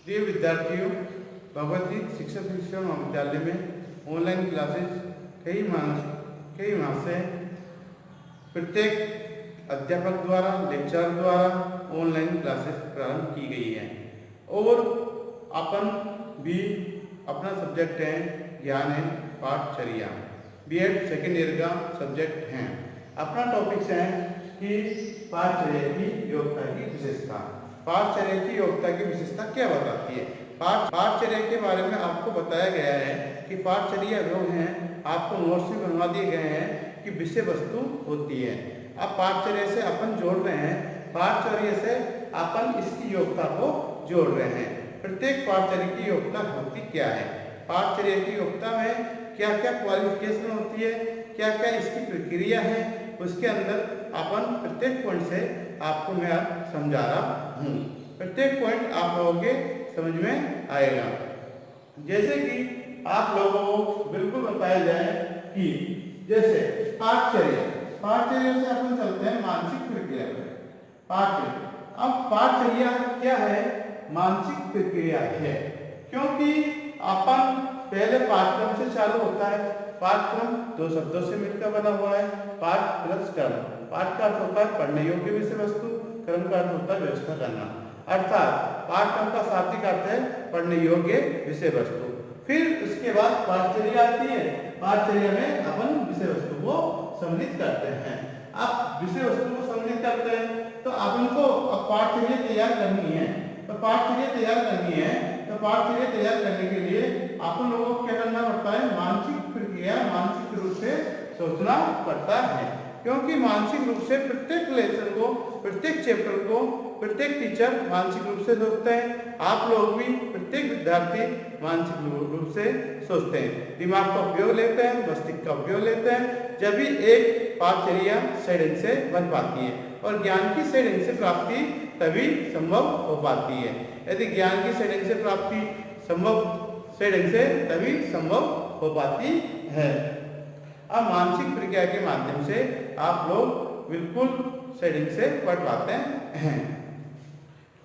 प्रिय विद्यार्थियों, भगवती शिक्षक शिक्षा महाविद्यालय में ऑनलाइन क्लासेस कई माह से प्रत्येक अध्यापक द्वारा लेक्चर द्वारा ऑनलाइन क्लासेस प्रारंभ की गई है और अपन भी अपना सब्जेक्ट है ज्ञान है पाठचर्या बीएड सेकेंड ईयर का सब्जेक्ट है। अपना टॉपिक्स है कि पाठचर्या की योग्यता की विशेषता। पाठचर्या की योग्यता की विशेषता क्या बताती है? पाठचर्या के बारे में आपको बताया गया है कि पाठचर्या जो है आपको नोट्स में बनवा दिए गए हैं कि विषय वस्तु होती है। अब पाठचर्या से अपन जोड़ रहे हैं, पाठचर्या से अपन इसकी योग्यता को जोड़ रहे हैं। प्रत्येक पाठचर्या की योग्यता होती क्या है? पाठचर्या की योग्यता में क्या क्या क्वालिफिकेशन होती है, क्या क्या इसकी प्रक्रिया है, उसके अंदर अपन प्रत्येक पॉइंट से आपको मैं समझा रहा हूँ। प्रत्येक पॉइंट आप लोगों के समझ में आएगा। जैसे कि आप लोगों को बिल्कुल बताया जाए कि जैसे पाठचर्या से अपन चलते हैं मानसिक प्रक्रिया पर। पाठचर्या, अब पाठचर्या क्या है? मानसिक प्रक्रिया है, क्योंकि अपन पहले पाठक्रम से चालू होता है। पाठक्रम दो शब्दों से मिलकर बना हुआ है, पाठ प्लस क्रम। पाठ का अर्थ होता है पढ़ने योग्य विषय वस्तु, क्रम का अर्थ होता है व्यवस्था करना। अर्थात पाठक्रम का शाब्दिक अर्थ है पढ़ने योग्य विषय वस्तु। फिर उसके बाद पाठचर्या आती है। पाठचर्या में अपन विषय वस्तु को सम्मिलित करते हैं। अब विषय वस्तु को सम्मिलित करते हैं तो अपन को अब पाठचर्या तैयार करनी है। तो पाठचर्या तैयार करने के लिए अपन लोगों को क्या करना पड़ता है? मानसिक प्रक्रिया, मानसिक रूप से सोचना पड़ता है, क्योंकि मानसिक रूप से प्रत्येक लेसन को, प्रत्येक चैप्टर को प्रत्येक टीचर मानसिक रूप से सोचते हैं। आप लोग भी, प्रत्येक विद्यार्थी मानसिक रूप से सोचते हैं, दिमाग का उपयोग लेते हैं, मस्तिष्क का उपयोग लेते हैं, जब भी एक पाठचर्या सही ढंग से बन पाती है और ज्ञान की सही ढंग से प्राप्ति तभी संभव हो पाती है। यदि ज्ञान की सही ढंग से प्राप्ति सही ढंग से तभी संभव हो पाती है। अब मानसिक प्रक्रिया के माध्यम से आप लोग बिल्कुल सही ढंग से पढ़ पाते हैं।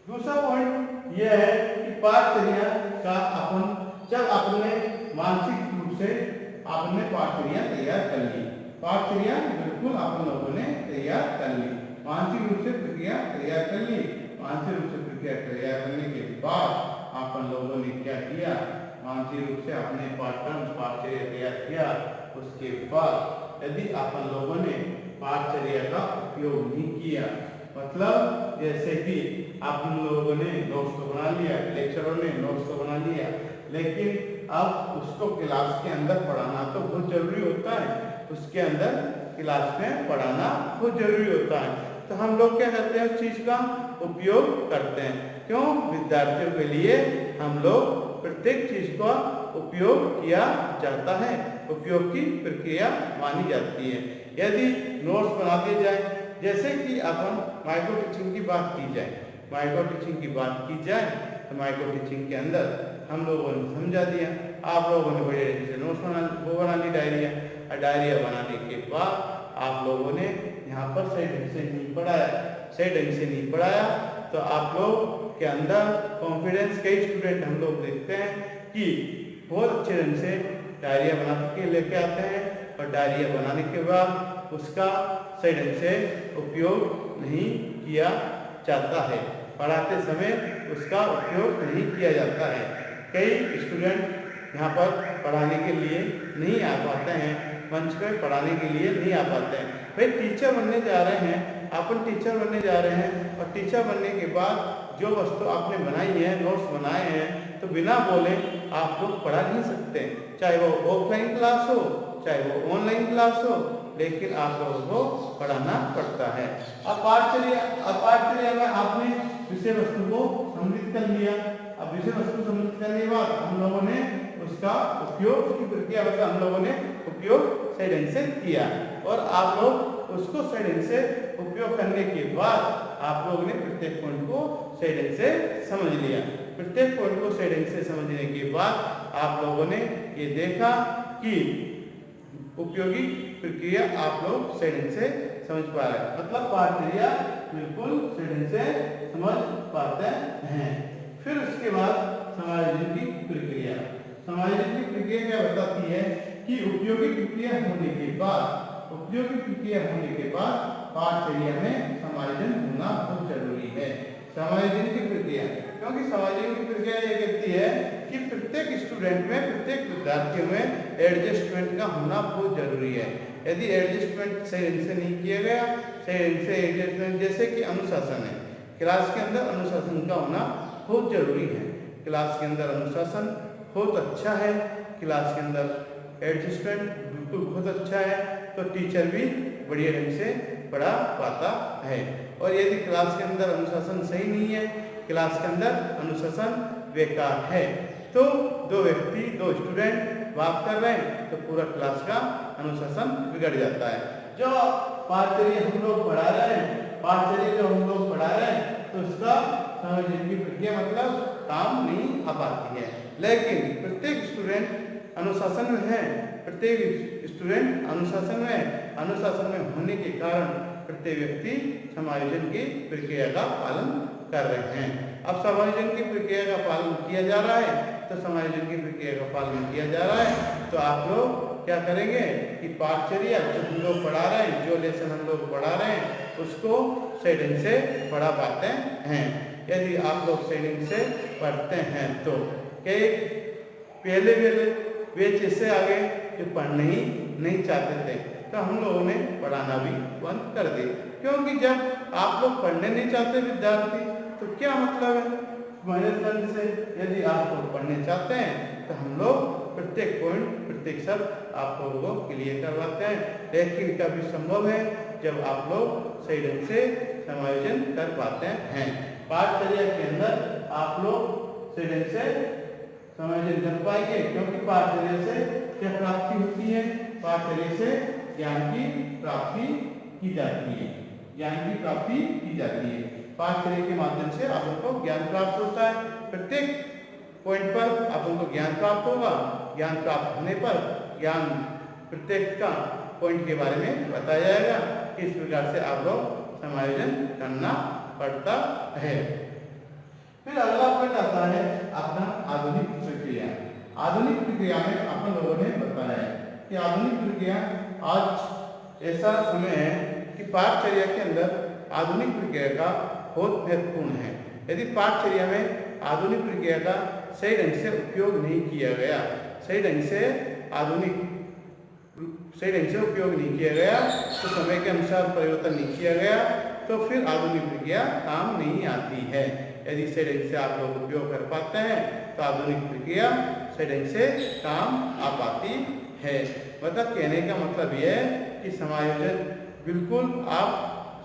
दूसरा पॉइंट यह है कि पाठचर्या का जब आपने मानसिक रूप से आपने पाठचर्या तैयार कर ली, पाठचर्या बिल्कुल आप लोगों ने तैयार कर ली, मानसिक रूप से प्रक्रिया तैयार कर ली। मानसिक रूप से प्रक्रिया तैयार करने के बाद आप लोगों ने क्या किया? मानसिक रूप से आपने पाठचर्या तैयार किया। उसके बाद यदि आप लोगों ने पाठचर्या का उपयोग नहीं किया, मतलब जैसे कि आप लोगों ने नोट्स तो बना लिया, लेक्चरों ने नोट्स तो बना लिया, लेकिन अब उसको क्लास के अंदर पढ़ाना तो बहुत जरूरी होता है। उसके अंदर क्लास में पढ़ाना बहुत जरूरी होता है। तो हम लोग क्या करते हैं? उस चीज का उपयोग करते हैं। क्यों? विद्यार्थियों के लिए हम लोग प्रत्येक चीज का उपयोग किया जाता है, उपयोग की प्रक्रिया मानी जाती है। यदि नोट्स बना दिए जाए, जैसे कि अपन माइक्रो टीचिंग की बात की जाए, माइक्रो टीचिंग की बात की जाए तो माइक्रो टीचिंग के अंदर हम लोगों ने समझा दिया, आप लोगों ने जैसे नोट्स बना ली, डायरिया बनाने के बाद आप लोगों ने यहाँ पर सही ढंग से नहीं पढ़ाया, तो आप लोग के अंदर कॉन्फिडेंस, कई स्टूडेंट हम लोग देखते हैं कि बहुत अच्छे ढंग से डायरिया बना के लेके आते हैं और डायरिया बनाने के बाद उसका सही ढंग से उपयोग नहीं किया जाता है, पढ़ाते समय उसका उपयोग नहीं किया जाता है। कई स्टूडेंट यहाँ पर पढ़ाने के लिए नहीं आ पाते हैं, मंच पर पढ़ाने के लिए नहीं आ पाते हैं। भाई टीचर बनने जा रहे हैं, अपन टीचर बनने जा रहे हैं और टीचर बनने के बाद जो वस्तु आपने बनाई है, नोट्स बनाए हैं, तो बिना बोले आप लोग पढ़ा नहीं सकते, चाहे वो ऑफलाइन क्लास हो चाहे वो ऑनलाइन क्लास हो, लेकिन आप लोगों को पढ़ाना पड़ता है। अब पाठचर्या में आपने विषय वस्तु को सम्मिलित कर लिया। अब विषय वस्तु सम्मिलित करने के बाद हम लोगों ने उसका उपयोग की प्रक्रिया हम लोगों ने उपयोग सही ढंग से किया और आप लोग उसको सही ढंग से उपयोग करने के बाद आप लोगों ने प्रत्येक पॉइंट को सही ढंग से समझ लिया। प्रत्येक पॉइंट को सही ढंग से समझने के बाद आप लोगों ने ये देखा कि उपयोगी प्रक्रिया आप लोग सही ढंग से समझ पा रहे, मतलब पाठचर्या बिल्कुल सही ढंग से समझ पाते हैं। फिर उसके बाद समायोजन की प्रक्रिया। समायोजन की प्रक्रिया क्या बताती है कि उपयोगी प्रक्रिया होने के बाद पाठचर्या में समायोजन होना बहुत जरूरी है। समायोजन की प्रक्रिया, क्योंकि समायोजन की प्रक्रिया ये कहती है कि प्रत्येक स्टूडेंट में, प्रत्येक विद्यार्थियों में एडजस्टमेंट का होना बहुत जरूरी है। यदि एडजस्टमेंट सही ढंग से नहीं किया गया, सही ढंग से एडजस्टमेंट, जैसे कि अनुशासन है, क्लास के अंदर अनुशासन का होना बहुत जरूरी है। क्लास के अंदर अनुशासन बहुत अच्छा है, क्लास के अंदर एडजस्टमेंट बिल्कुल बहुत अच्छा है, तो टीचर भी बढ़िया ढंग से पढ़ा पाता है। और यदि क्लास के अंदर अनुशासन सही नहीं है, क्लास के अंदर अनुशासन बेकार है, तो दो स्टूडेंट बात कर रहे हैं तो पूरा क्लास का अनुशासन बिगड़ जाता है। जो पाठचर्या हम लोग पढ़ा रहे हैं, तो उसका समायोजन की प्रक्रिया मतलब काम नहीं आ पाती है। लेकिन प्रत्येक स्टूडेंट अनुशासन में है, अनुशासन में होने के कारण प्रत्येक व्यक्ति समायोजन की प्रक्रिया का पालन कर रहे हैं। अब समायोजन की प्रक्रिया का पालन किया जा रहा है, तो आप लोग क्या करेंगे कि पाठचर्या जो हम लोग पढ़ा रहे हैं, जो लेसन हम लोग पढ़ा रहे हैं, उसको सही ढंग से पढ़ा पाते हैं। यदि आप लोग सही ढंग से पढ़ते हैं तो पहले बैच से आगे जो पढ़ने ही नहीं चाहते थे, तो हम लोगों ने पढ़ाना भी बंद कर दिया। क्योंकि जब आप लोग पढ़ने नहीं चाहते विद्यार्थी, तो क्या मतलब है मैनेजमेंट से? यदि आप लोग पढ़ने चाहते हैं तो हम लोग प्रत्येक पॉइंट, प्रत्येक शब्द आप लोगों को क्लियर करवाते हैं। लेकिन कभी संभव है जब आप लोग सही ढंग से समायोजन कर पाते हैं। पाठचर्या के अंदर आप लोग सही ढंग से समायोजन कर पाएंगे, क्योंकि पाठचर्या से क्या प्राप्ति होती है? पाठचर्या से ज्ञान की प्राप्ति की जाती है। पाठचर्या के माध्यम से आप लोग को ज्ञान प्राप्त होता है। प्रत्येक पॉइंट पर आप लोग को ज्ञान प्राप्त होगा। ज्ञान प्राप्त होने पर ज्ञान प्रत्येक का पॉइंट के बारे में बताया जाएगा। इस प्रकार से आप लोग समायोजन करना पड़ता है। फिर अगला पॉइंट आता है अपना आधुनिक प्रक्रिया। आधुनिक प्रक्रिया में अपन लोगों ने बताया है कि आधुनिक प्रक्रिया आज ऐसा समय है कि पाठचर्या के अंदर आधुनिक प्रक्रिया का बहुत महत्वपूर्ण है। यदि पाठचर्या में आधुनिक प्रक्रिया का सही ढंग से उपयोग नहीं किया गया, सही ढंग से उपयोग नहीं किया गया, तो समय के अनुसार परिवर्तन नहीं किया गया, तो फिर आधुनिक प्रक्रिया काम नहीं आती है। यदि सही ढंग से आप लोग उपयोग कर पाते हैं तो आधुनिक प्रक्रिया सही ढंग से काम आ पाती है। मतलब कहने का मतलब यह है कि समायोजन बिल्कुल आप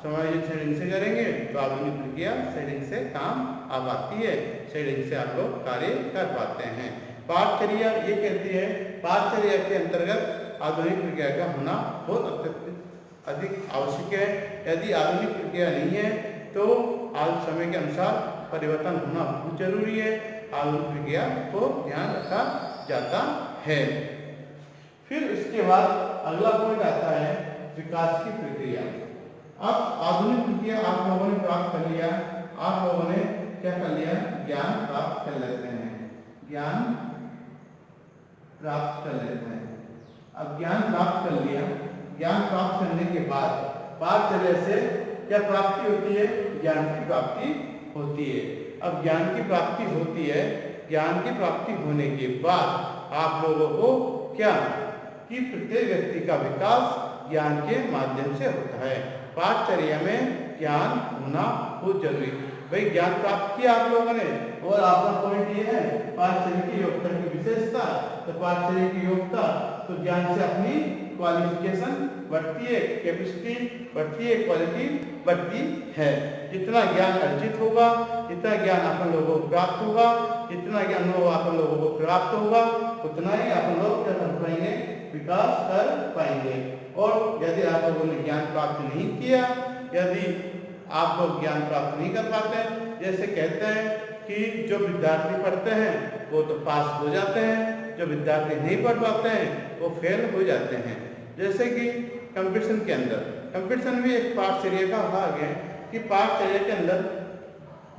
समायोजन सही ढंग से करेंगे तो आधुनिक प्रक्रिया सही ढंग से काम आ पाती है, सही ढंग से आप लोग कार्य कर पाते हैं। पाठचर्या ये कहती है, पाठचर्या के अंतर्गत आधुनिक प्रक्रिया का होना बहुत अधिक आवश्यक है। यदि आधुनिक प्रक्रिया नहीं है तो आज समय के अनुसार परिवर्तन होना बहुत जरूरी है। आधुनिक प्रक्रिया को ध्यान रखा जाता है। फिर इसके बाद अगला पॉइंट आता है विकास की प्रक्रिया। अब आधुनिक प्रक्रिया आप लोगों ने प्राप्त कर लिया, आप लोगों ने क्या कर लिया? ज्ञान प्राप्त कर लेते हैं। अब ज्ञान प्राप्त कर लिया, ज्ञान प्राप्त करने के बाद पाठचर्या से क्या प्राप्ति होती है? ज्ञान की प्राप्ति होती है। अब ज्ञान की प्राप्ति होती है, ज्ञान की प्राप्ति होने के बाद आप लोगों को क्या कि प्रत्येक व्यक्ति का विकास ज्ञान के माध्यम से होता है। पाठचर्या में ज्ञान होना बहुत जरूरी है। भाई ज्ञान प्राप्त किया आप लोगों ने, और आपका पॉइंट ये है पाठचर्या की योग्यता की विशेषता। तो पाठचर्या की योग्यता तो ज्ञान से अपनी क्वालिफिकेशन बढ़ती है, कैपेसिटी बढ़ती है, क्वालिटी बढ़ती है। जितना ज्ञान अर्जित होगा, जितना ज्ञान अपन लोगों को प्राप्त होगा, जितना ज्ञान अपन लोगों को प्राप्त होगा, उतना ही अपन लोग क्या कर पाएंगे? विकास कर पाएंगे। और यदि आप लोगों ने ज्ञान प्राप्त नहीं किया, यदि आप लोग ज्ञान प्राप्त नहीं कर पाते, जैसे कहते हैं कि जो विद्यार्थी पढ़ते हैं वो तो पास हो जाते हैं, जो विद्यार्थी नहीं पढ़ पाते हैं वो फेल हो जाते हैं। जैसे कि कंपटीशन के अंदर, कंपटीशन भी एक पाठचर्या का भाग है कि पाठचर्या के अंदर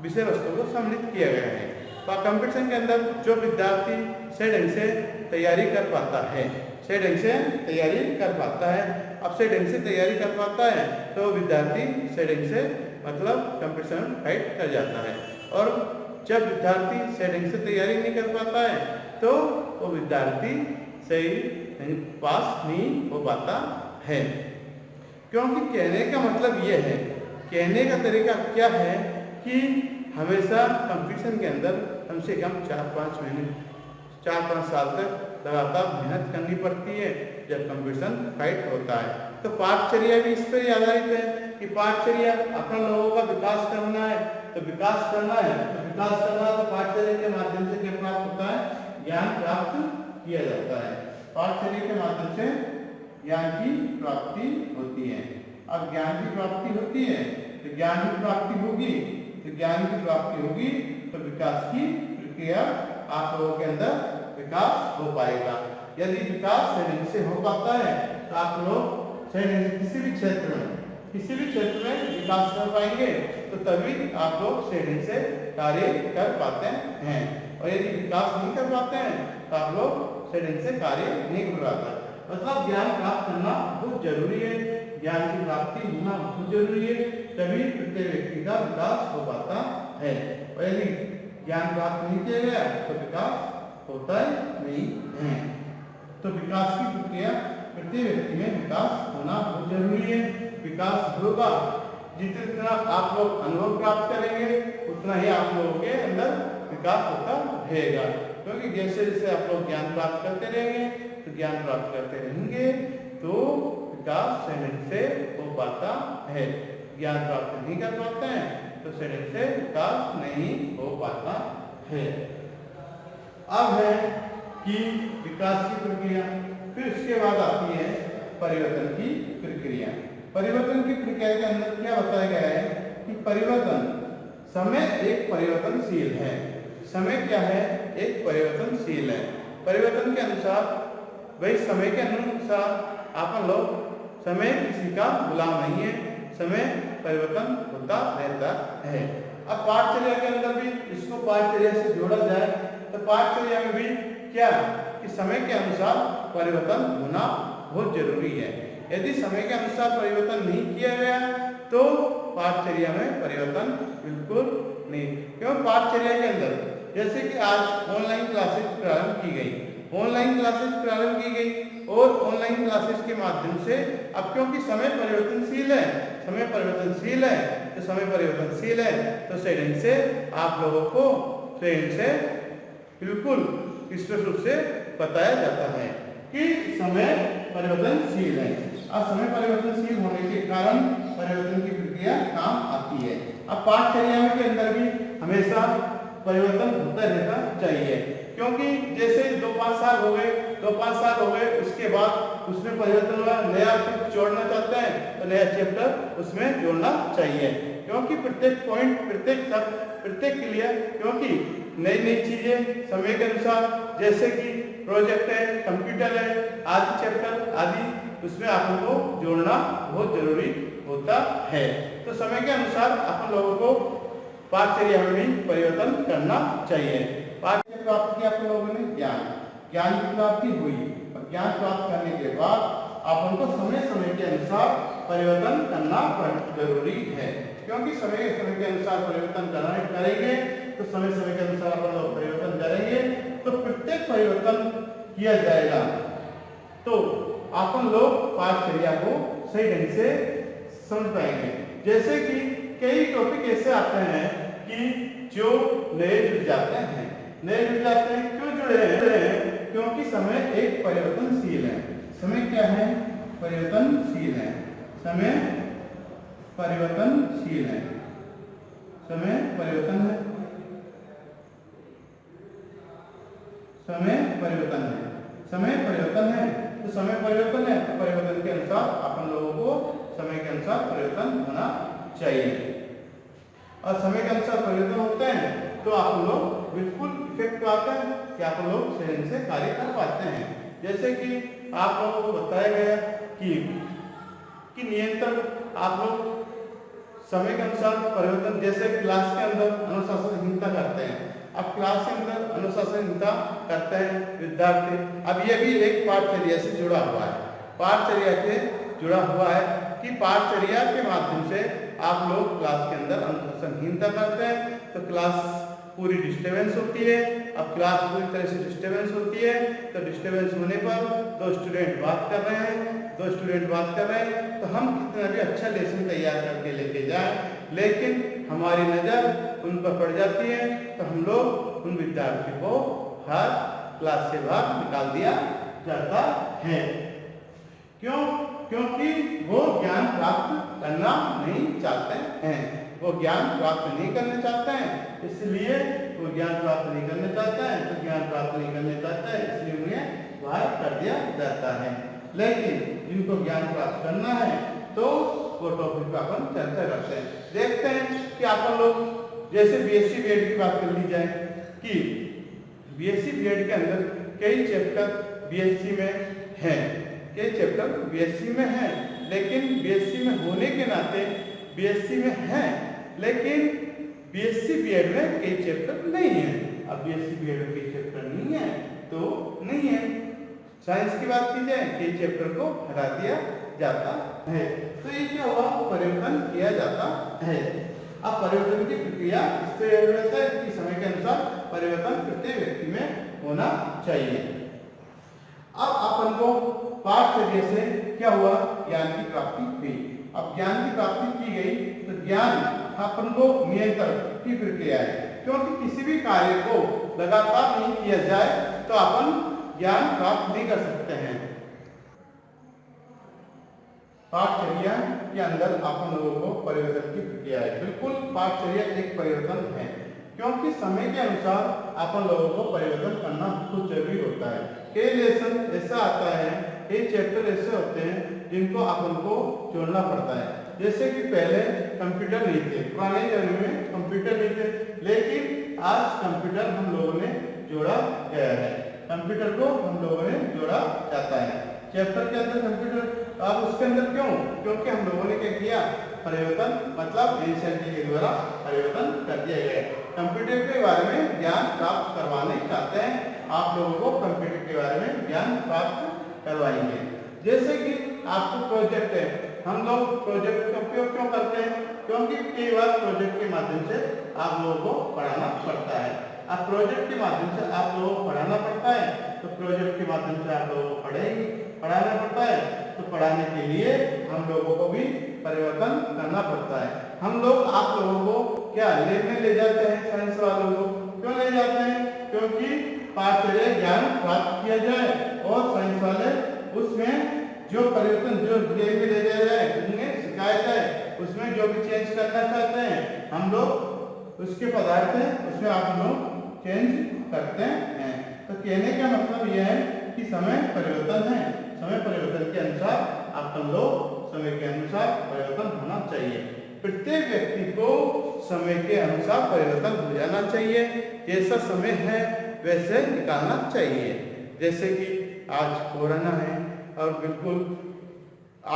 विषय वस्तु को सम्मिलित किया गया है। कंपटीशन के अंदर जो विद्यार्थी सही ढंग से तैयारी कर पाता है, सही ढंग से तैयारी कर पाता है, अब सही ढंग से तैयारी कर पाता है तो विद्यार्थी सही ढंग से मतलब कंपटीशन फाइट कर जाता है। और जब विद्यार्थी सही ढंग से तैयारी नहीं कर पाता है तो वो विद्यार्थी सही पास नहीं हो पाता है। क्योंकि कहने का मतलब ये है, कहने का तरीका क्या है कि हमेशा कंपटीशन के अंदर कम से कम 4-5 महीने 4-5 साल तक लगातार मेहनत करनी पड़ती है जब कंपटीशन फाइट होता है। तो पाठचर्या भी इस पर आधारित है कि पाठचर्या अपना लोगों का विकास करना है, तो विकास करना है तो पाठचर्या के माध्यम से क्या प्राप्त होता है, ज्ञान प्राप्त किया जाता है। पाठचर्या के माध्यम से ज्ञान की प्राप्ति होती है। अब ज्ञान की प्राप्ति होती है तो ज्ञान की प्राप्ति होगी, तो ज्ञान की प्राप्ति होगी तो विकास की प्रक्रिया आप लोगों के अंदर विकास हो पाएगा। यदि विकास सही ढंग से हो पाता है तो आप लोग सही ढंग से किसी भी क्षेत्र में विकास कर पाएंगे, तो तभी आप लोग सही ढंग से कार्य कर पाते हैं। और यदि विकास नहीं कर पाते हैं तो आप लोग सही ढंग से कार्य नहीं कर पाते। मतलब ज्ञान प्राप्त करना बहुत जरूरी है, ज्ञान की प्राप्ति होना बहुत जरूरी है, तभी प्रत्येक व्यक्ति का विकास हो पाता है। और यदि ज्ञान प्राप्त नहीं किया गया तो विकास होता नहीं है। तो विकास की प्रक्रिया प्रत्येक व्यक्ति में विकास होना बहुत जरूरी है। विकास होगा, जितना आप लोग अनुभव प्राप्त करेंगे उतना ही आप लोगों के अंदर विकास होता रहेगा। क्योंकि जैसे जैसे आप लोग ज्ञान प्राप्त करते रहेंगे तो ज्ञान प्राप्त करते रहेंगे तो विकास सही से हो पाता है। ज्ञान प्राप्त नहीं कर पाते हैं तो सही से विकास नहीं हो पाता है। अब है कि विकास की प्रक्रिया, फिर उसके बाद आती है परिवर्तन की प्रक्रिया। परिवर्तन की प्रक्रिया के अंदर क्या बताया गया है कि परिवर्तन, समय एक परिवर्तनशील है। समय क्या है, एक परिवर्तनशील है। परिवर्तन के अनुसार वही समय के अनुसार आप लोग, समय किसी का गुलाम नहीं है, समय परिवर्तन होता रहता है। अब पाठचर्या के अंदर भी इसको पाठचर्या से जोड़ा जाए तो पाठचर्या में भी क्या कि समय के अनुसार परिवर्तन होना बहुत जरूरी है। यदि समय के अनुसार परिवर्तन नहीं किया गया तो पाठचर्या में परिवर्तन बिल्कुल नहीं। क्यों, पाठचर्या के अंदर जैसे कि आज ऑनलाइन क्लासेस प्रारंभ की गई, ऑनलाइन क्लासेस प्रारंभ की गई और ऑनलाइन क्लासेस के माध्यम से अब क्योंकि समय परिवर्तनशील है, समय परिवर्तनशील है तो समय परिवर्तनशील है तो सही ढंग से आप लोगों को सही ढंग से बिल्कुल स्पष्ट रूप से बताया जाता है कि समय परिवर्तनशील है। अब समय परिवर्तनशील होने के कारण परिवर्तन की प्रक्रिया काम आती है। अब पाठचर्या के अंदर भी हमेशा परिवर्तन होता रहना चाहिए, क्योंकि जैसे 2-5 साल हो गए उसके बाद उसमें परिवर्तन हुआ, नया कुछ जोड़ना चाहते हैं तो नया चैप्टर उसमें जोड़ना चाहिए। क्योंकि प्रत्येक पॉइंट, प्रत्येक शब्द, प्रत्येक क्रिया, क्योंकि नई नई चीजें समय के अनुसार, जैसे कि प्रोजेक्ट है, कंप्यूटर है, आदि चैप्टर आदि, उसमें आप लोगों को जोड़ना बहुत जरूरी होता है। तो समय के अनुसार आप लोगों को पाठचर्या में भी परिवर्तन करना चाहिए। पाठ्य प्राप्त किया आप लोगों ने ज्ञान, ज्ञान की प्राप्ति हुई और ज्ञान प्राप्त करने के बाद आप उनको समय समय के अनुसार परिवर्तन करना जरूरी है। क्योंकि समय के अनुसार परिवर्तन करेंगे तो समय समय के अनुसार अपन लोग परिवर्तन करेंगे तो प्रत्येक परिवर्तन किया जाएगा तो अपन लोग पाठचर्या को सही ढंग से समझ पाएंगे। जैसे कि कई टॉपिक ऐसे आते हैं कि जो नए जुड़ जाते हैं, क्यों जुड़े हैं? क्योंकि समय एक परिवर्तनशील है। समय क्या है? परिवर्तनशील है। समय परिवर्तनशील है। समय परिवर्तन है। समय परिवर्तन है। समय परिवर्तन है तो समय परिवर्तन है तो परिवर्तन के अनुसार अपन लोगों को समय के अनुसार परिवर्तन होना चाहिए। और समय के अनुसार परिवर्तन होते हैं तो आप लोग बिल्कुल इफेक्ट पाते हैं कि आप लोग सही से कार्य कर पाते हैं। जैसे कि आप लोगों को बताया गया कि नियंत्रण, आप लोग समय के अनुसार परिवर्तन, जैसे क्लास के अंदर अनुशासनहीनता करते हैं अब क्लास के अंदर अनुशासनहीनता करते हैं विद्यार्थी। अब ये भी एक पाठचर्या से जुड़ा हुआ है, पाठचर्या से जुड़ा हुआ है कि पाठचर्या के माध्यम से आप लोग क्लास के अंदर अनुशासनहीनता करते हैं तो क्लास पूरी डिस्टर्बेंस होती है। अब क्लास पूरी तरह से डिस्टर्बेंस होती है तो डिस्टर्बेंस होने पर दो स्टूडेंट बात कर रहे हैं तो हम कितना भी अच्छा लेसन तैयार करके लेके जाएं, लेकिन हमारी नज़र उन पर पड़ जाती है तो हम लोग उन विद्यार्थी को हर क्लास से बाहर निकाल दिया जाता है। क्यों? क्योंकि वो ज्ञान प्राप्त करना नहीं चाहते हैं, वो ज्ञान प्राप्त नहीं करना चाहते हैं, इसलिए वो ज्ञान प्राप्त नहीं करना चाहते हैं तो ज्ञान प्राप्त नहीं करना चाहता है इसलिए उन्हें बाहर कर दिया जाता है। लेकिन जिनको ज्ञान प्राप्त करना है तो वो टॉपिक पर अपन चर्चा करते हैं। देखते हैं कि अपन लोग जैसे बीएससी बीएड की बात कर ली जाए कि बीएससी बीएड के अंदर कई चैप्टर बीएससी में हैं, कई चैप्टर बीएससी में हैं, लेकिन बीएससी में होने के नाते बीएससी में हैं, लेकिन बीएससी बीएड में कई चैप्टर नहीं है। अब बीएससी बीएड में कई चैप्टर नहीं है तो नहीं है। साइंस की बात की जाए कई चैप्टर को हटा दिया जाता है, तो ये क्या हुआ, परिवर्तन किया जाता है। अब परिवर्तन की प्रक्रिया इस तरह रहता है कि समय के अनुसार परिवर्तन प्रत्येक व्यक्ति में होना चाहिए। अब अपन को पाठचर्या से क्या हुआ, ज्ञान की प्राप्ति हुई। अब ज्ञान की प्राप्ति की गई तो ज्ञान अपन को नियंत्रण की प्रक्रिया है, क्योंकि किसी भी कार्य को लगातार नहीं किया जाए तो अपन ज्ञान प्राप्त नहीं कर सकते हैं। पाठचर्या के अंदर अपन लोगों को परिवर्तन की प्रक्रिया है, बिल्कुल पाठचर्या एक परिवर्तन है, क्योंकि समय के अनुसार अपन लोगों को परिवर्तन करना बहुत जरूरी होता है। कई लेसन ऐसा आता है, कई चैप्टर ऐसे होते हैं जिनको अपन को जोड़ना पड़ता है। जैसे कि पहले कंप्यूटर नहीं थे, पुराने जमाने में कंप्यूटर नहीं थे, लेकिन आज कंप्यूटर हम लोगों ने जोड़ा गया है, कंप्यूटर को हम लोगों ने जोड़ा जाता है चैप्टर के अंदर कंप्यूटर। अब उसके अंदर क्यों? क्योंकि हम लोगों ने क्या किया, परिवर्तन मतलब एनसीईआरटी के द्वारा परिवर्तन कर दिया गया है। कंप्यूटर के बारे में ज्ञान प्राप्त करवाने चाहते हैं, आप लोगों को कंप्यूटर के बारे में ज्ञान प्राप्त करवाएंगे। जैसे कि आपको प्रोजेक्ट है, हम लोग प्रोजेक्ट का उपयोग क्यों करते हैं, क्योंकि कई बार प्रोजेक्ट के माध्यम से आप लोगों को पढ़ाना पड़ता है। अब प्रोजेक्ट के माध्यम से आप लोगों को पढ़ाना पड़ता है तो प्रोजेक्ट के माध्यम से आप लोगों को पढ़ाना पड़ता है, तो पढ़ाने के लिए हम लोगों को भी परिवर्तन करना पड़ता है। हम लोग आप लोगों को क्या लेने ले जाते हैं, साइंस वालों को क्यों ले जाते हैं, क्योंकि पाठचर्या ज्ञान प्राप्त किया जाए और साइंस वाले उसमें जो परिवर्तन जो लेने ले जाया जाए उन्हें सिखाया जाए, उसमें जो भी चेंज करना चाहते हैं हम लोग उसके पदार्थ हैं उसमें आप लोग चेंज करते हैं। तो कहने का मतलब यह है कि समय परिवर्तन है, समय परिवर्तन के अनुसार अपन लोग समय के अनुसार परिवर्तन होना चाहिए। प्रत्येक व्यक्ति को समय के अनुसार परिवर्तन हो जाना चाहिए, जैसा समय है वैसे निकालना चाहिए। जैसे कि आज कोरोना है और बिल्कुल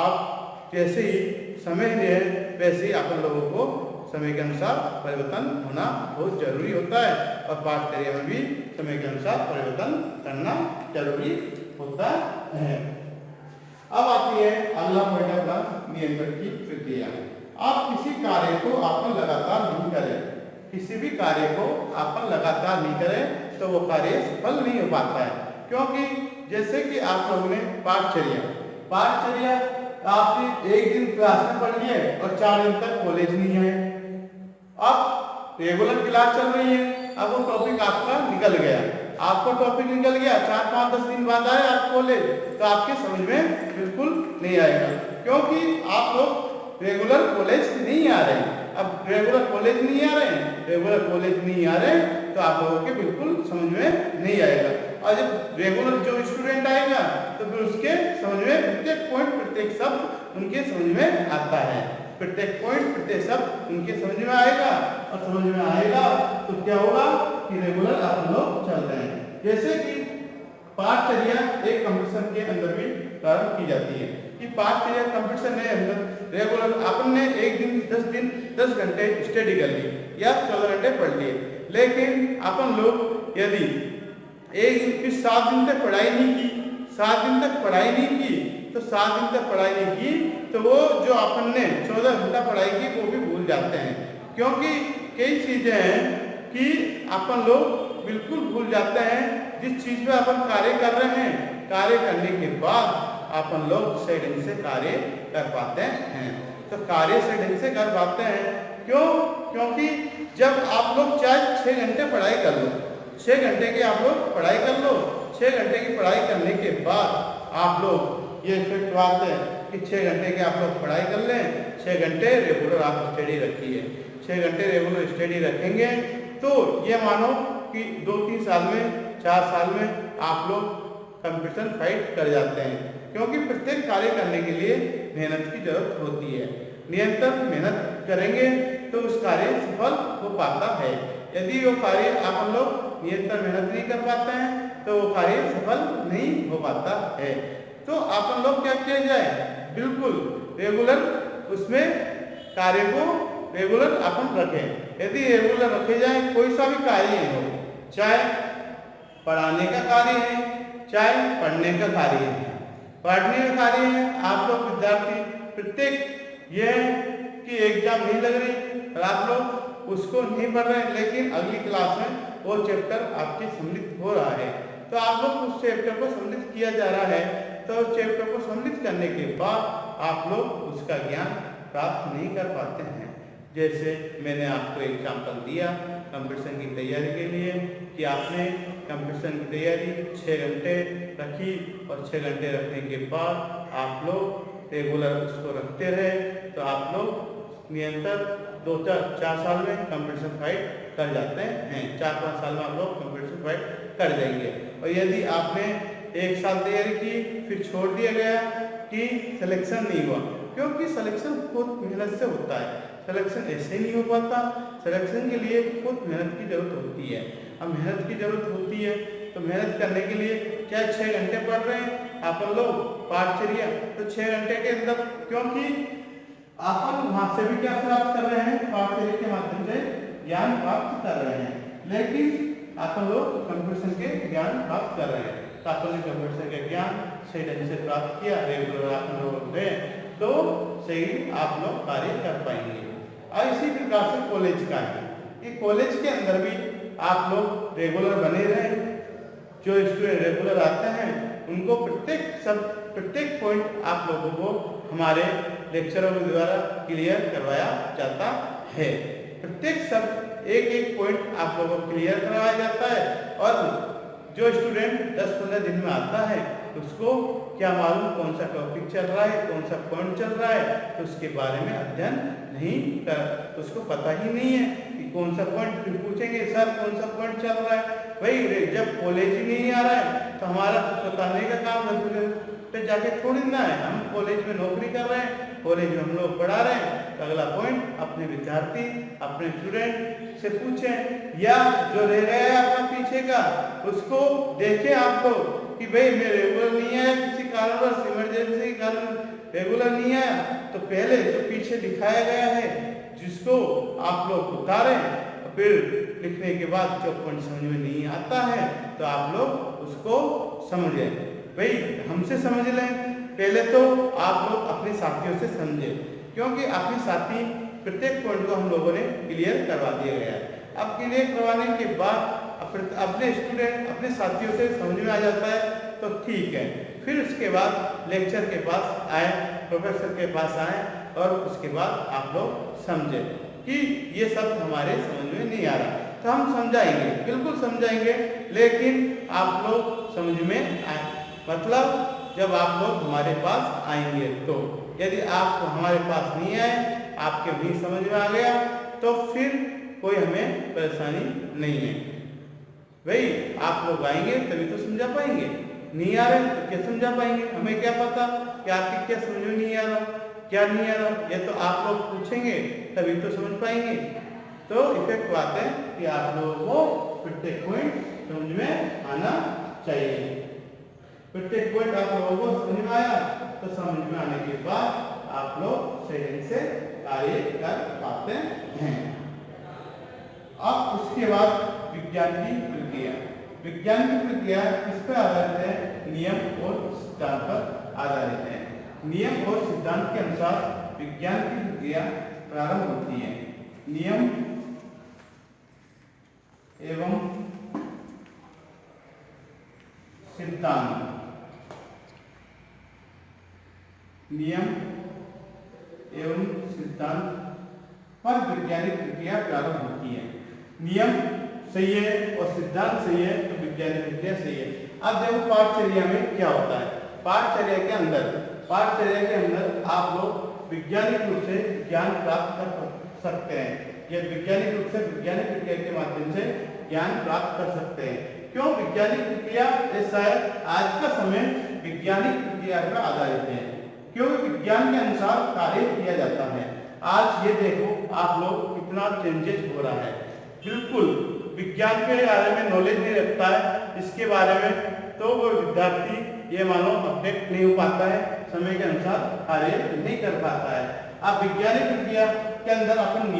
आप जैसे ही समय है वैसे ही अपन लोगों को समय के अनुसार परिवर्तन होना बहुत जरूरी होता है और पाठचर्या में भी समय के अनुसार परिवर्तन करना जरूरी होता है। अब आती है अगला पॉइंट नियंत्रण की प्रक्रिया। आप किसी कार्य को आपन लगातार नहीं करें, किसी भी कार्य को आपन लगातार नहीं करें तो वो कार्य सफल नहीं हो पाता है, क्योंकि जैसे कि आप लोगों ने पाठचर्या आपने एक दिन क्लास में पढ़ लिए और 4 दिन तक कॉलेज नहीं है। अब रेगुलर क्लास चल रही है, अब वो टॉपिक आपका निकल गया, आपको टॉपिक निकल गया, 4, 5, 10 दिन बाद आए आप कॉलेज तो आपके समझ में बिल्कुल नहीं आएगा, क्योंकि आप लोग रेगुलर कॉलेज नहीं आ रहे हैं। अब रेगुलर कॉलेज नहीं आ रहे तो आप लोगों के बिल्कुल समझ में नहीं आएगा। और जब रेगुलर जो स्टूडेंट आएगा तो फिर उसके समझ में प्रत्येक पॉइंट प्रत्येक शब्द उनके समझ में आता है, प्रत्येक पॉइंट प्रत्येक शब्द उनके समझ में आएगा और समझ में आएगा तो क्या होगा कि रेगुलर आप लोग चल रहे हैं। जैसे कि पाठचर्या एक कंपटीशन के अंदर भी प्रारंभ की जाती है कि पाठचर्या कंपटीशन के अंदर रेगुलर अपन ने एक दिन 10 घंटे स्टडी कर ली या 14 घंटे पढ़ लिए, लेकिन अपन लोग यदि एक दिन फिर 7 दिन तक पढ़ाई नहीं की, 7 दिन तक पढ़ाई नहीं की, तो 7 दिन तक पढ़ाई नहीं की तो वो जो अपन ने 14 घंटा पढ़ाई की वो भी भूल जाते हैं। क्योंकि कई चीजें हैं कि अपन लोग बिल्कुल भूल जाते हैं। जिस चीज पे अपन कार्य कर रहे हैं, कार्य करने के बाद अपन लोग सही ढंग से कार्य कर पाते हैं। तो कार्य सही ढंग से कर पाते हैं क्यों? क्योंकि जब आप लोग चाहे 6 घंटे पढ़ाई कर लो, 6 घंटे की आप लोग पढ़ाई कर लो, 6 घंटे की पढ़ाई करने के बाद आप लोग ये इफेक्ट आते हैं कि 6 घंटे की आप लोग पढ़ाई कर लें, 6 घंटे रेगुलर आप स्टडी रखिए। 6 घंटे रेगुलर स्टडी रखेंगे तो ये मानो कि 2-3 साल में, 4 साल में आप लोग कंपटीशन फाइट कर जाते हैं। क्योंकि प्रत्येक कार्य करने के लिए मेहनत की जरूरत होती है। निरंतर मेहनत करेंगे तो उस कार्य सफल हो पाता है। यदि वो कार्य आप लोग निरंतर मेहनत नहीं कर पाते हैं तो वो कार्य सफल नहीं हो पाता है। तो आप लोग क्या किया जाए, बिल्कुल रेगुलर उसमें कार्य को रेगुलर अपन रखें। यदि रेगुलर रखे जाए, कोई सा भी कार्य हो, चाहे पढ़ाने का कार्य है, चाहे पढ़ने का कार्य है। पढ़ने का कार्य है, आप लोग विद्यार्थी प्रत्येक ये है कि एग्जाम नहीं लग रही और आप लोग उसको नहीं पढ़ रहे, लेकिन अगली क्लास में वो चैप्टर आपके सम्मिलित हो रहा है, तो आप लोग उस चैप्टर को सम्मिलित किया जा रहा है। तो उस चैप्टर को सम्मिलित करने के बाद आप लोग उसका ज्ञान प्राप्त नहीं कर पाते हैं। जैसे मैंने आपको एग्जाम्पल दिया कंपटीशन की तैयारी के लिए कि आपने कंपटीशन की तैयारी 6 घंटे रखी और 6 घंटे रखने के बाद आप लोग रेगुलर उसको रखते रहे तो आप लोग निरंतर 2-4 साल में कंपटीशन फाइट कर जाते हैं। 4-5 साल में आप लोग कंपटीशन फाइट कर जाएंगे। और यदि आपने 1 साल तैयारी की फिर छोड़ दिया गया कि सिलेक्शन नहीं हुआ, क्योंकि सिलेक्शन बहुत मेहनत से होता है, सिलेक्शन ऐसे नहीं हो पाता। सिलेक्शन के लिए बहुत मेहनत की जरूरत होती है। अब मेहनत की जरूरत होती है तो मेहनत करने के लिए क्या 6 घंटे पढ़ रहे हैं आप लोग पाठचर्या, तो 6 घंटे के अंदर, क्योंकि आप वहां से भी क्या प्राप्त कर रहे हैं, पाठचर्या के माध्यम से ज्ञान प्राप्त कर रहे हैं, लेकिन आप लोग कंपटीशन के ज्ञान प्राप्त कर रहे हैं। तो आप लोग कंपटीशन के ज्ञान सही ढंग से प्राप्त किया, रेगुलर आप लोग रहे तो सही आप लोग कार्य कर पाएंगे। और इसी प्रकार से कॉलेज का है कि कॉलेज के अंदर भी आप लोग रेगुलर बने रहें। जो स्टूडेंट रेगुलर आते हैं उनको प्रत्येक पॉइंट आप लोगों को हमारे लेक्चरों के द्वारा क्लियर करवाया जाता है। प्रत्येक सब एक पॉइंट आप लोगों को क्लियर करवाया जाता है। और जो स्टूडेंट 10-15 दिन में आता है उसको क्या मालूम कौन सा टॉपिक चल रहा है, कौन सा पॉइंट चल रहा है, तो उसके बारे में अध्ययन नहीं कर, उसको पता ही नहीं है कि कौन सा पॉइंट। फिर पूछेंगे सर कौन सा पॉइंट चल रहा है, भाई जब कॉलेज ही नहीं आ रहा है तो हमारा तो बताने का काम पे जाके थोड़ी ना है। हम कॉलेज में नौकरी कर रहे हैं, कॉलेज में हम लोग पढ़ा रहे हैं, तो अगला पॉइंट अपने विद्यार्थी अपने स्टूडेंट से पूछें, या जो रह गया है अपना पीछे का उसको देखें आप लोग कि भाई मैं रेगुलर नहीं आया, किसी कारणवश इमरजेंसी के कारण रेगुलर नहीं आया, तो पहले जो पीछे दिखाया गया है जिसको आप लोग उतारें, फिर लिखने के बाद जो पॉइंट समझ में नहीं आता है तो आप लोग उसको समझें। भाई हमसे समझ लें, पहले तो आप लोग अपने साथियों से समझें, क्योंकि अपने साथी प्रत्येक पॉइंट को हम लोगों ने क्लियर करवा दिया गया है। अब क्लियर करवाने के बाद अपने स्टूडेंट अपने साथियों से समझ में आ जाता है तो ठीक है। फिर उसके बाद लेक्चर के पास आए, प्रोफेसर के पास आए और उसके बाद आप लोग समझें कि ये सब हमारे समझ में नहीं आ रहा, तो हम समझाएंगे, बिल्कुल समझाएंगे, लेकिन आप लोग समझ में आए, मतलब जब आप लोग हमारे पास आएंगे। तो यदि आप हमारे पास नहीं आए, आपके नहीं समझ में आ गया, तो फिर कोई हमें परेशानी नहीं है। भाई आप लोग आएंगे तभी तो समझा पाएंगे, नहीं आ रहे तो क्या समझा पाएंगे, हमें क्या पता कि आपकी क्या समझ में नहीं आ रहा, क्या नहीं आ रहा, ये तो आप लोग पूछेंगे तभी तो समझ पाएंगे। तो इफेक्ट बात है कि आप लोगों को प्रत्येक पॉइंट समझ में आना चाहिए। प्रत्येक पॉइंट आप लोगों को समझ में आया तो समझ में आने के बाद आप लोग सही से कार्य कर पाते हैं। अब उसके बाद विज्ञान की प्रक्रिया। विज्ञान की प्रक्रिया किस पर आधारित है? नियम और सिद्धांत पर आधारित है। नियम और सिद्धांत के अनुसार विज्ञान की प्रक्रिया प्रारंभ होती है। नियम एवं सिद्धांत, नियम एवं सिद्धांत पर वैज्ञानिक प्रक्रिया प्रारंभ होती है। नियम सही है और सिद्धांत सही है तो वैज्ञानिक प्रक्रिया सही है। अब देखो पाठचर्या में क्या होता है। पाठचर्या के अंदर आप लोग वैज्ञानिक रूप से ज्ञान प्राप्त कर सकते हैं। ये वैज्ञानिक रूप से वैज्ञानिक प्रक्रिया के माध्यम से ज्ञान प्राप्त कर सकते हैं। क्यों वैज्ञानिक प्रक्रिया? ऐसा है, आज का समय वैज्ञानिक प्रक्रिया पर आधारित है, क्योंकि विज्ञान के अनुसार कार्य किया जाता है। आज ये देखो आप लोग कितना चेंजेस हो रहा है। बिल्कुल विज्ञान के बारे में नॉलेज नहीं रखता है इसके बारे में, तो वो विद्यार्थी ये मानो अपडेट नहीं हो पाता है, समय के अनुसार कार्य नहीं कर पाता है। अब वैज्ञानिक प्रक्रिया के अंदर अपन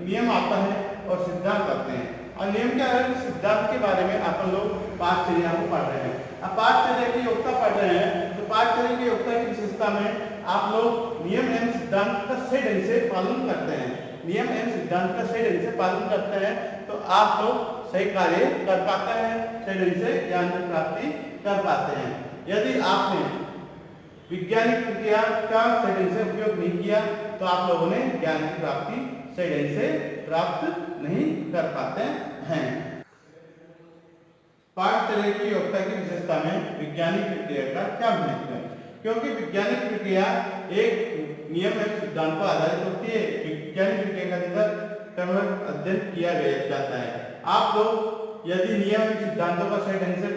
नियम आता है और सिद्धांत आते हैं। और नियम के आधार सिद्धांत के बारे में अपन लोग पाठचर्या को पढ़ रहे हैं। अब पाठचर्या की योग्यता पढ़ रहे हैं तो पाठचर्या की योग्यता की विशेषता में आप लोग नियम एवं सिद्धांत का सही ढंग से पालन करते हैं। नियम एवं सिद्धांत का सही ढंग से पालन करते हैं तो आप लोग सही कार्य कर पाते हैं, सही ढंग से ज्ञान की प्राप्ति कर पाते हैं। यदि आपने वैज्ञानिक प्रक्रिया का सही ढंग से उपयोग नहीं किया तो आप लोगों ने ज्ञान की प्राप्ति सही ढंग से प्राप्त नहीं कर पाते हैं। पाठचर्या की योग्यता की विशेषता में वैज्ञानिक प्रक्रिया का क्या महत्व है? क्योंकि वैज्ञानिक प्रक्रिया एक नियम एवं सिद्धांत पर आधारित होती है। वैज्ञानिक प्रक्रिया के अंदर क्रमबद्ध अध्ययन किया जाता है। आप लोग यदि नियम एवं सिद्धांतों का सही ढंग से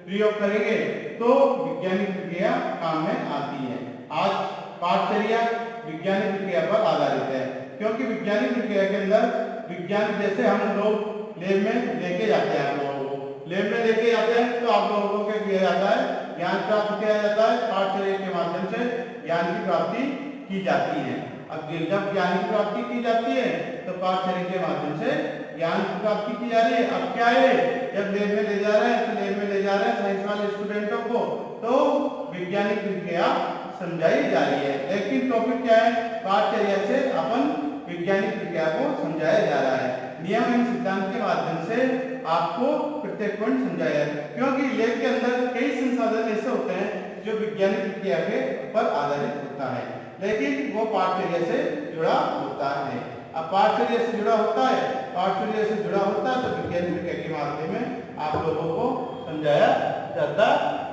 प्रयोग करेंगे तो वैज्ञानिक प्रक्रिया काम में आती है। आज पाठचर्या वैज्ञानिक प्रक्रिया पर आधारित है, क्योंकि वैज्ञानिक प्रक्रिया के अंदर विज्ञान जैसे हम लोग लैब में लेके जाते हैं, आप लोगों को लैब में लेके जाते हैं तो आप लोगों को क्या किया जाता है? ज्ञान प्राप्त किया जाता है। पाठचर्या के माध्यम से ज्ञान की प्राप्ति की जाती है। अब जब ज्ञान की प्राप्ति की जाती है तो पाठचर्या के माध्यम से ज्ञान की प्राप्ति की जा रही है। अब क्या है, जब लैब में ले जा रहे हैं तो लैब में ले जा रहे हैं साइंस वाले स्टूडेंटों को तो वैज्ञानिक प्रक्रिया समझाई जा रही है। लेकिन टॉपिक क्या है? पाठचर्या से अपन वैज्ञानिक प्रक्रिया को समझाया जा रहा है। नियम एवं सिद्धांत के माध्यम से आपको प्रत्येक पॉइंट समझाया है, क्योंकि लैब के अंदर कई संसाधन ऐसे होते हैं जो वैज्ञानिक प्रक्रिया के पर आधारित होता है, लेकिन वो पाठचर्या से जुड़ा होता है। अब पाठचर्या से जुड़ा होता है तो वैज्ञानिक प्रक्रिया के माध्यम में आप लोगों को समझाया जाता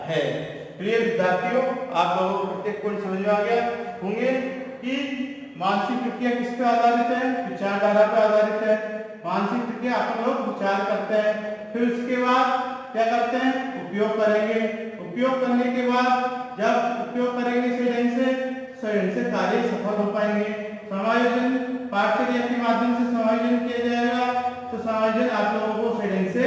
है। प्रिय विद्यार्थियों, आप लोगों को प्रत्येक पॉइंट समझ में आ गया होंगे कि मानसिक प्रक्रिया किस पे आधारित है? विचारधारा पर आधारित है। मानसिक प्रक्रिया अपन लोग विचार करते हैं, फिर उसके बाद क्या करते हैं? उपयोग करेंगे। उपयोग करने के बाद जब उपयोग करेंगे सही ढंग से कार्य सफल हो पाएंगे। समायोजन पाठचर्या के माध्यम से समायोजन किया जाएगा तो समायोजन आप लोगों को सही ढंग से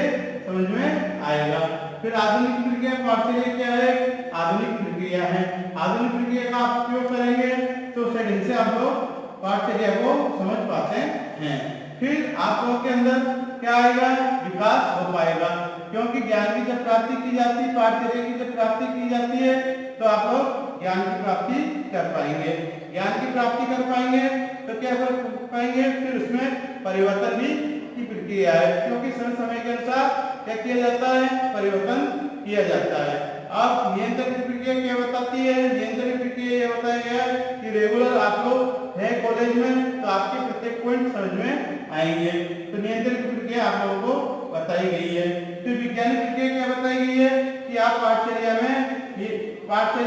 समझ में आएगा। फिर आधुनिक प्रक्रिया पाठचर्या क्या है? आधुनिक प्रक्रिया है। आधुनिक प्रक्रिया का आप उपयोग करेंगे तो सही ढंग से आप लोग पाठचर्या को समझ पाते हैं। फिर आप लोगों के अंदर क्या आएगा? विकास हो पाएगा, क्योंकि ज्ञान की जब प्राप्ति की जाती है, पाठचर्या की जब प्राप्ति की जाती है तो आप लोग ज्ञान की प्राप्ति कर पाएंगे। ज्ञान की प्राप्ति कर पाएंगे तो क्या कर पाएंगे? फिर उसमें परिवर्तन भी की प्रक्रिया है, क्योंकि समय के अनुसार क्या किया जाता है? परिवर्तन किया जाता है। अब नियंत्रण की प्रक्रिया क्या बताती है? नियंत्रण की प्रक्रिया ये बताया गया कि रेगुलर आप लोग हैं कॉलेज में तो आपके प्रत्येक पॉइंट समझ में आएंगे। तो नियंत्रण की प्रक्रिया आप लोगों को बताई गई है। फिर वैज्ञानिक प्रक्रिया क्या बताई गई है कि आप पाठचर्या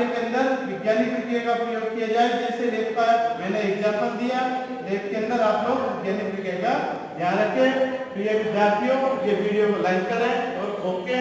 के अंदर वैज्ञानिक प्रक्रिया का प्रयोग किया जाए। जैसे लैब का मैंने एग्जाम्पल दिया, लैब के अंदर आप लोग वैज्ञानिक प्रक्रिया का ध्यान रखें। प्रिय विद्यार्थियों, ये वीडियो को लाइक करें और ओके।